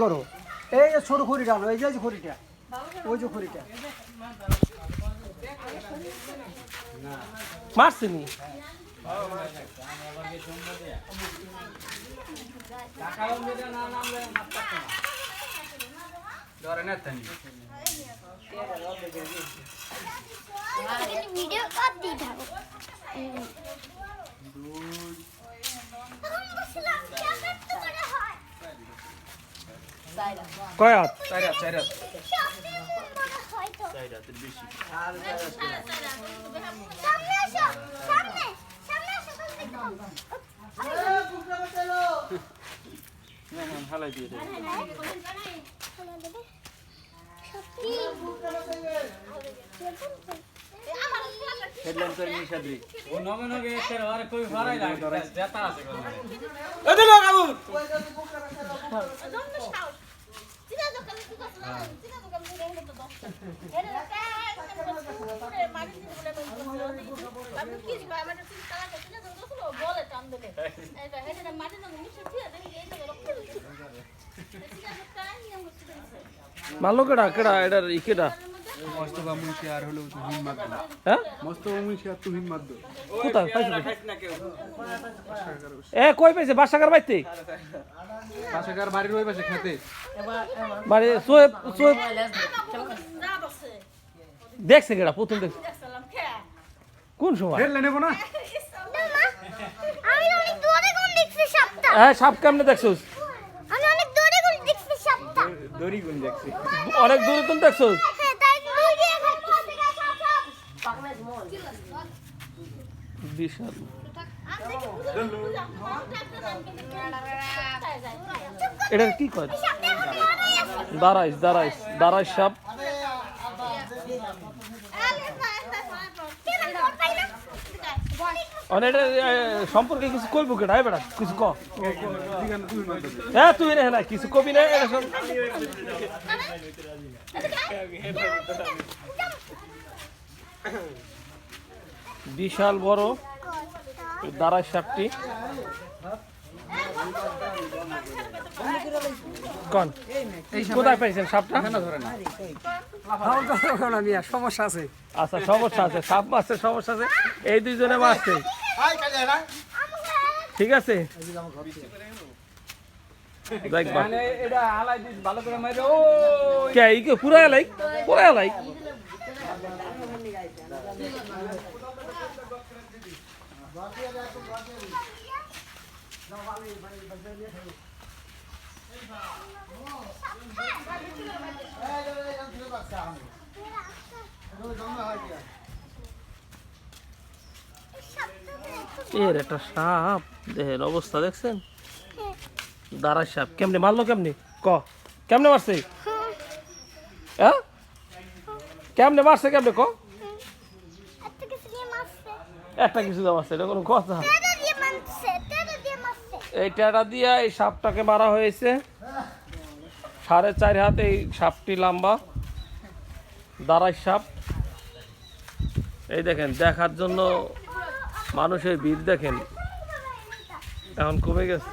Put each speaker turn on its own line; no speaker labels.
করো এই যে ছোট খড়ি ডালো এই যে খড়িটা ওই যে খড়িটা
মারছিনি
ভিডিও কর দিই থাকো
কয়াত মারলো কেডা কেডা এটার ই কেডা
মোস্তফা মুন্সি আর হলো তুহিন মাদ্দু
হ্যাঁ
মোস্তফা মুন্সি আর তুহিন মাদ্দু
কোথায় পাইছে এ কই পাইছে বাসাকার বাইতে
পাশেকার বাড়ির ওই পাশে খেতে
বাড়ি সোয়েব সোয়েব দেখছে কেডা প্রথম দেখছে কোন সময়
ফেললে নেব না
আমি অনেক দূরে কোন দেখছি সাপটা
হ্যাঁ সাপ কেমনে দেখছোস
আমি অনেক দূরে কোন দেখছি সাপটা
দড়ি গুন দেখছি
অনেক দূরে তুমি দেখছোস
হ্যাঁ তাই দুই দিয়ে সাপ
বিশাল এটার কি কয় দাঁড়াইস দাঁড়াইস দাঁড়াইস সাপ অনেক সম্পর্কে কিছু কইব কেডা বেড়া কিছু ক হ্যাঁ তুই না কিছু কবি না এটা সব বিশাল বড় দাঁড়ায় সাপটি কোন কোথায় পাইছেন সাপটা
সমস্যা আছে
আচ্ছা সমস্যা আছে সাপ মারছে সমস্যা আছে এই দুইজনে মারছে ঠিক আছে দেখবা
এটা আলাই দিস ভালো করে মাইরে ও
কে এই কে পুরা এলাই পুরা এলাই এর একটা সাপ দেহের অবস্থা দেখছেন দাঁড়ায় সাপ কেমনে মারলো কেমনে ক কেমনে মারছে হ্যাঁ কেমনে মারছে কেমনে ক একটা কিছু দেওয়া আছে এটা কোনো কথা এই টেটা দিয়া এই সাপটাকে মারা হয়েছে 4.5 হাত এই সাপটি লম্বা দাঁড়ায় সাপ এই দেখেন দেখার জন্য মানুষের ভিড় দেখেন এখন কমে গেছে